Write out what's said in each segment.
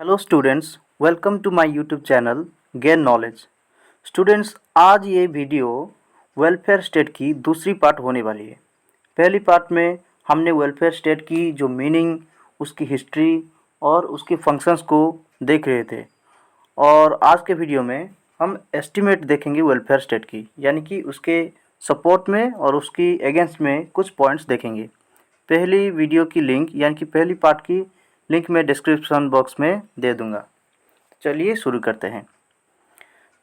Hello students, welcome to my YouTube channel gain knowledge. Students, आज ये video welfare state की दूसरी part होने वाली है। पहली पार्ट में हमने वेलफेयर स्टेट की जो मीनिंग, उसकी हिस्ट्री और उसके फंक्शंस को देख रहे थे। और आज के वीडियो में हम एस्टीमेट देखेंगे वेलफेयर स्टेट की, यानी कि उसके सपोर्ट में और उसकी अगेंस्ट में कुछ पॉइंट्स देखेंगे। पहली वीडियो की लिंक यानी कि पहली पार्ट की लिंक मैं डिस्क्रिप्शन बॉक्स में दे दूंगा। चलिए शुरू करते हैं।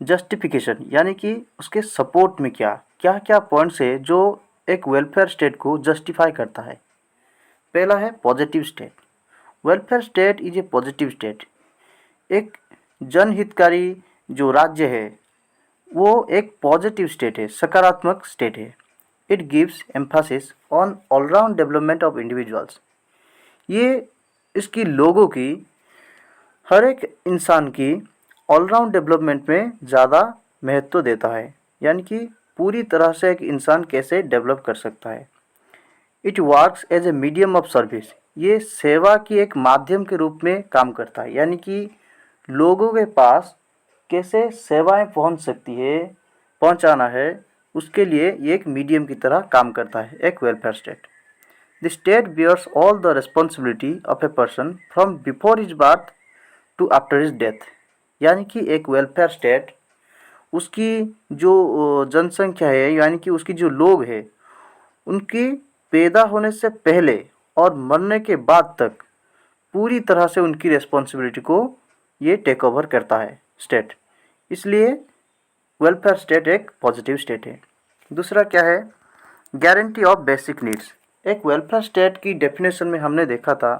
जस्टिफिकेशन यानी कि उसके सपोर्ट में क्या क्या क्या पॉइंट्स है जो एक वेलफेयर स्टेट को जस्टिफाई करता है। पहला है positive state. Welfare state is a positive state. एक जनहितकारी जो राज्य है वो एक पॉजिटिव स्टेट है, सकारात्मक स्टेट है। It gives emphasis on all round development of individuals. ये इसकी लोगों की, हर एक इंसान की ऑलराउंड डेवलपमेंट में ज़्यादा महत्व देता है, यानी कि पूरी तरह से एक इंसान कैसे डेवलप कर सकता है। It works as a medium of service. ये सेवा की एक माध्यम के रूप में काम करता है, यानी कि लोगों के पास कैसे सेवाएं पहुंच सकती है, पहुंचाना है, उसके लिए ये एक मीडियम की तरह काम करता है एक welfare state. The state bears all the responsibility of a person from before his birth to after his death। यानी कि एक वेलफेयर स्टेट उसकी जो जनसंख्या है, यानी कि उसकी जो लोग हैं, उनकी पैदा होने से पहले और मरने के बाद तक पूरी तरह से उनकी रिस्पॉन्सिबिलिटी को ये टेक ओवर करता है स्टेट। इसलिए वेलफेयर स्टेट एक पॉजिटिव स्टेट है। दूसरा क्या है? Guarantee of basic needs. एक वेलफेयर स्टेट की डेफिनेशन में हमने देखा था,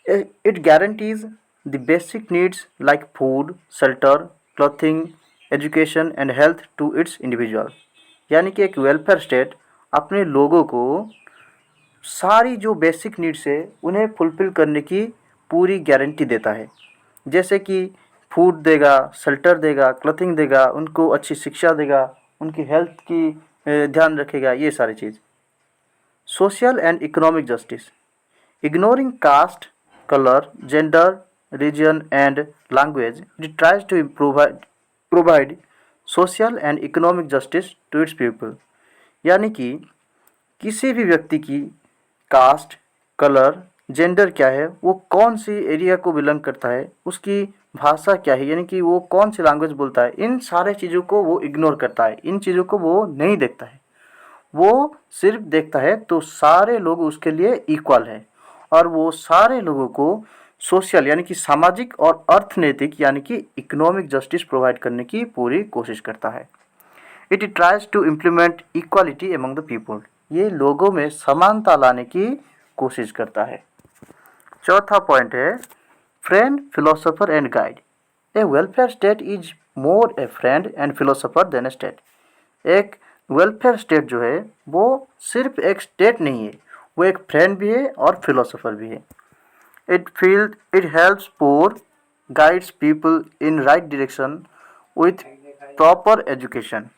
it guarantees the basic needs like food, shelter, clothing, education and health to its individual. यानी कि एक वेलफेयर स्टेट अपने लोगों को सारी जो बेसिक नीड्स है उन्हें फुलफिल करने की पूरी गारंटी देता है। जैसे कि फूड देगा, शेल्टर देगा, क्लॉथिंग देगा, उनको अच्छी शिक्षा देगा, उनकी हेल्थ की ध्यान रखेगा, ये सारी चीज़। Social and economic justice. Ignoring caste, colour, gender, region and language, it tries to provide social and economic justice to its people। यानी कि किसी भी व्यक्ति की कास्ट, कलर, जेंडर क्या है, वो कौन सी एरिया को बिलोंग करता है, उसकी भाषा क्या है, यानी कि वो कौन सी लैंग्वेज बोलता है, इन सारे चीज़ों को वो इग्नोर करता है। इन चीज़ों को वो नहीं देखता है। वो सिर्फ देखता है तो सारे लोग उसके लिए इक्वल है, और वो सारे लोगों को सोशल यानी कि सामाजिक और अर्थनैतिक यानी कि इकोनॉमिक जस्टिस प्रोवाइड करने की पूरी कोशिश करता है। It tries to implement equality among the people. ये लोगों में समानता लाने की कोशिश करता है। चौथा पॉइंट है friend, philosopher and guide. A welfare state is more a friend and philosopher than a state. एक वेलफेयर स्टेट जो है वो सिर्फ एक स्टेट नहीं है, वो एक फ्रेंड भी है और फिलोसोफर भी है। It helps poor, guides people in right direction with proper education.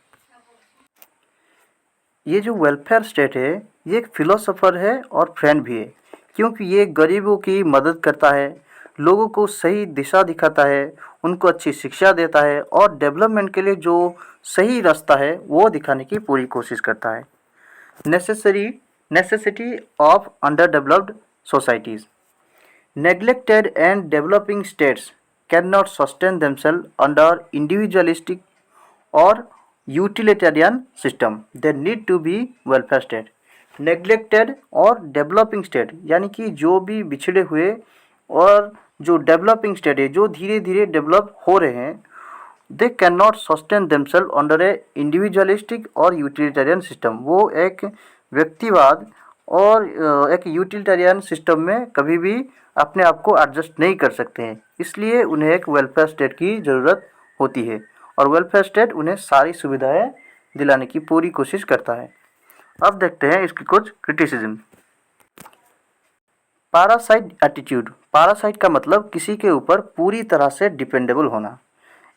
ये जो वेलफेयर स्टेट है ये एक फिलोसोफर है और फ्रेंड भी है, क्योंकि ये गरीबों की मदद करता है, लोगों को सही दिशा दिखाता है, उनको अच्छी शिक्षा देता है और डेवलपमेंट के लिए जो सही रास्ता है वो दिखाने की पूरी कोशिश करता है। Necessity of under developed societies. Neglected and developing states cannot sustain themselves under individualistic or utilitarian system. They need to be welfare state। Neglected और developing state यानी कि जो भी बिछड़े हुए और जो डेवलपिंग स्टेट है, जो धीरे धीरे डेवलप हो रहे हैं, they can not sustain themselves under a individualistic और यूटिलिटेरियन सिस्टम। वो एक व्यक्तिवाद और एक यूटिलिटेरियन सिस्टम में कभी भी अपने आप को एडजस्ट नहीं कर सकते हैं, इसलिए उन्हें एक वेलफेयर स्टेट की ज़रूरत होती है, और वेलफेयर स्टेट उन्हें सारी सुविधाएं दिलाने की पूरी कोशिश करता है। अब देखते हैं इसकी कुछ क्रिटिसिज्म। Parasite attitude. पैरासाइट का मतलब किसी के ऊपर पूरी तरह से डिपेंडेबल होना।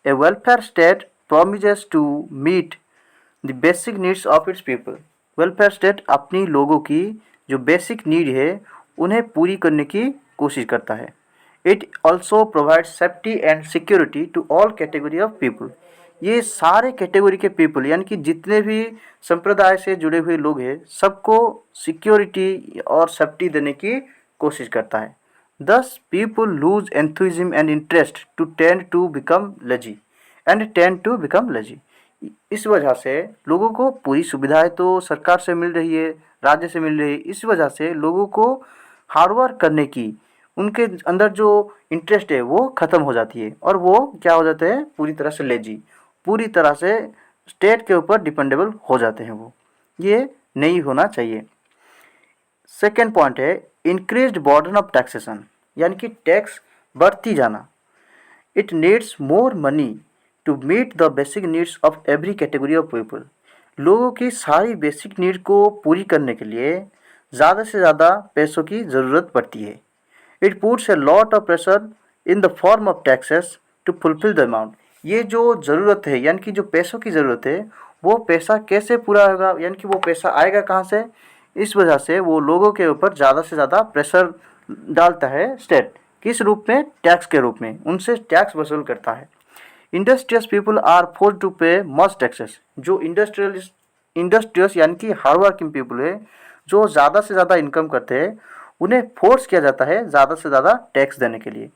A welfare state promises to meet the basic needs of its people। Welfare state अपनी लोगों की जो बेसिक नीड है उन्हें पूरी करने की कोशिश करता है। It also provide safety and security to all category of people. ये सारे कैटेगरी के पीपल यानी कि जितने भी संप्रदाय से जुड़े हुए लोग हैं सबको सिक्योरिटी और सेफ्टी देने की कोशिश करता है। Thus people lose enthusiasm and interest to tend to become lazy इस वजह से लोगों को पूरी सुविधाएं तो सरकार से मिल रही है, राज्य से मिल रही है, इस वजह से लोगों को हार्डवर्क करने की उनके अंदर जो इंटरेस्ट है वो ख़त्म हो जाती है और वो क्या हो जाते हैं, पूरी तरह से लेजी, पूरी तरह से स्टेट के ऊपर डिपेंडेबल हो जाते हैं। वो ये नहीं होना चाहिए। सेकेंड पॉइंट है इंक्रीज्ड बर्डन ऑफ टैक्सेशन, यानी कि टैक्स बढ़ती जाना। It needs more money to meet the basic needs of every category of people. लोगों की सारी बेसिक नीड को पूरी करने के लिए ज़्यादा से ज़्यादा पैसों की ज़रूरत पड़ती है। It puts a lot of pressure in the form of taxes to fulfil the amount. ये जो ज़रूरत है यानी कि जो पैसों की ज़रूरत है वो पैसा कैसे पूरा होगा, यानी कि वो पैसा आएगा कहाँ से, इस वजह से वो लोगों के ऊपर ज़्यादा से ज़्यादा प्रेशर डालता है स्टेट। किस रूप में? टैक्स के रूप में, उनसे टैक्स वसूल करता है। Industrious people are forced to pay much taxes. जो इंडस्ट्रियस यानी कि हार्ड वर्किंग पीपल है जो ज़्यादा से ज़्यादा इनकम करते हैं उन्हें फोर्स किया जाता है ज़्यादा से ज़्यादा टैक्स देने के लिए।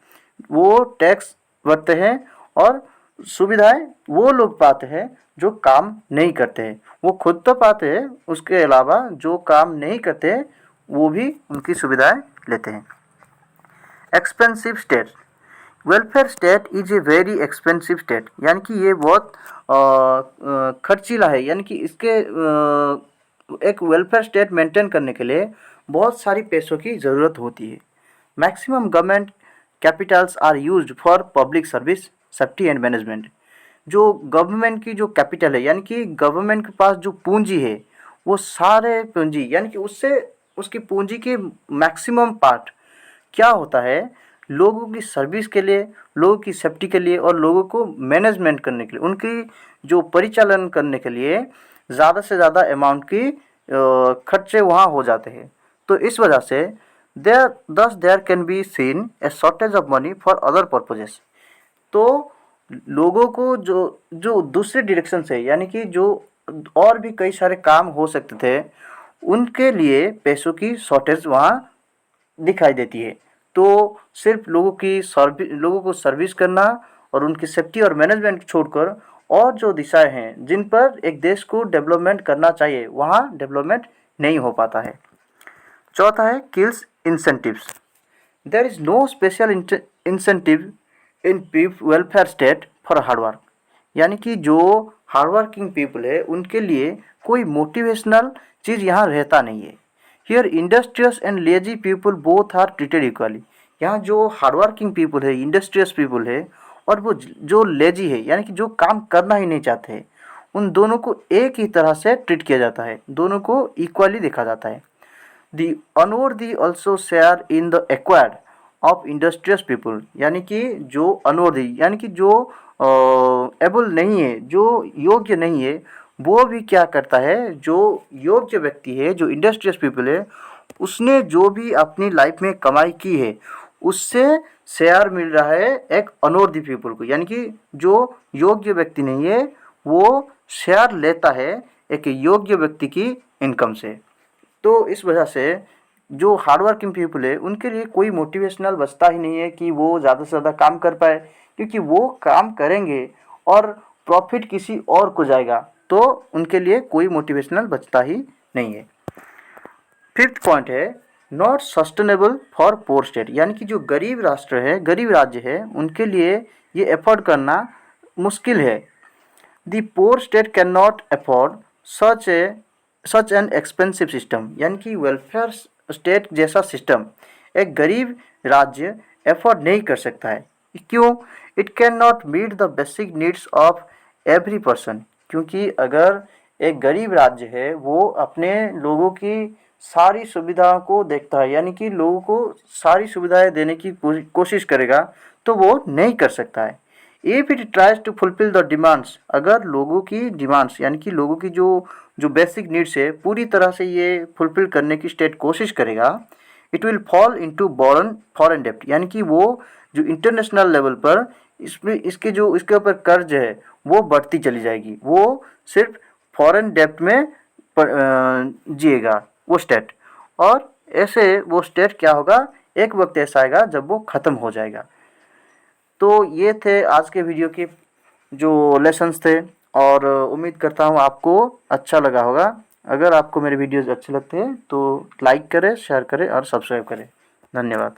वो टैक्स भरते हैं और सुविधाएं वो लोग पाते हैं जो काम नहीं करते हैं। वो खुद तो पाते हैं, उसके अलावा जो काम नहीं करते हैं वो भी उनकी सुविधाएं लेते हैं। Expensive state, welfare state is a very expensive state, यानी कि ये बहुत खर्चीला है, यानी कि इसके एक वेलफेयर स्टेट मेंटेन करने के लिए बहुत सारी पैसों की ज़रूरत होती है। Maximum government capitals are used for public service, safety and management. जो गवर्नमेंट की जो कैपिटल है यानी कि गवर्नमेंट के पास जो पूंजी है वो सारे पूंजी यानी कि उससे उसकी पूंजी के मैक्सिमम पार्ट क्या होता है, लोगों की सर्विस के लिए, लोगों की सेफ्टी के लिए और लोगों को मैनेजमेंट करने के लिए, उनकी जो परिचालन करने के लिए ज़्यादा से ज़्यादा अमाउंट की खर्चे वहाँ हो जाते हैं। तो इस वजह से there can be seen a shortage of money for other purposes. तो लोगों को जो जो दूसरे डायरेक्शन से यानी कि जो और भी कई सारे काम हो सकते थे उनके लिए पैसों की शॉर्टेज वहाँ दिखाई देती है। तो सिर्फ लोगों को सर्विस करना और उनकी सेफ्टी और मैनेजमेंट छोड़कर और जो दिशाएं हैं जिन पर एक देश को डेवलपमेंट करना चाहिए वहाँ डेवलपमेंट नहीं हो पाता है। चौथा है kills incentives. There is no special incentive in welfare state for hard work, यानी कि जो हार्डवर्किंग पीपल है उनके लिए कोई मोटिवेशनल चीज़ यहाँ रहता नहीं है। Here industrious and lazy people both are treated equally. यहाँ जो हार्डवर्किंग पीपल है, इंडस्ट्रियस पीपल है और वो जो लेजी है यानी कि जो काम करना ही नहीं चाहते हैं, उन दोनों को एक ही तरह से ट्रीट किया जाता है, दोनों को इक्वली देखा जाता है। The unworthy also share in the acquired of industrious people, यानी कि जो अनवर्दी यानी कि जो एबल नहीं है, जो योग्य नहीं है, वो भी क्या करता है, जो योग्य व्यक्ति है, जो इंडस्ट्रियस पीपल है, उसने जो भी अपनी लाइफ में कमाई की है उससे शेयर मिल रहा है एक अनवर्दी पीपल को, यानी कि जो योग्य व्यक्ति नहीं है वो शेयर लेता है एक योग्य व्यक्ति की इनकम से। तो इस वजह से जो हार्ड वर्किंग पीपल है उनके लिए कोई मोटिवेशनल बचता ही नहीं है कि वो ज़्यादा से ज़्यादा काम कर पाए, क्योंकि वो काम करेंगे और प्रॉफिट किसी और को जाएगा तो उनके लिए कोई मोटिवेशनल बचता ही नहीं है। फिफ्थ पॉइंट है not sustainable for poor state, यानी कि जो गरीब राष्ट्र है, गरीब राज्य है, उनके लिए ये एफोर्ड करना मुश्किल है। The poor state can not afford such an expensive system, यानी कि वेलफेयर स्टेट जैसा सिस्टम एक गरीब राज्य एफोर्ड नहीं कर सकता है। क्यों? It can not meet the basic needs of every person, क्योंकि अगर एक गरीब राज्य है वो अपने लोगों की सारी सुविधाओं को देखता है, यानी कि लोगों को सारी सुविधाएं देने की कोशिश करेगा तो वो नहीं कर सकता है। If it tries to fulfil the demands, अगर लोगों की डिमांड्स यानी कि लोगों की जो बेसिक नीड्स है पूरी तरह से ये फुलफिल करने की स्टेट कोशिश करेगा, it will fall into foreign डेब्ट, यानी कि वो जो इंटरनेशनल लेवल पर इसमें इसके ऊपर कर्ज है वो बढ़ती चली जाएगी। वो सिर्फ फॉरेन डेब्ट में जिएगा वो स्टेट। और ऐसे वो स्टेट क्या होगा, एक वक्त ऐसा आएगा जब वो ख़त्म हो जाएगा। तो ये थे आज के वीडियो के जो लेसन्स थे, और उम्मीद करता हूँ आपको अच्छा लगा होगा। अगर आपको मेरे वीडियोज़ अच्छे लगते हैं तो लाइक करें, शेयर करें और सब्सक्राइब करें। धन्यवाद।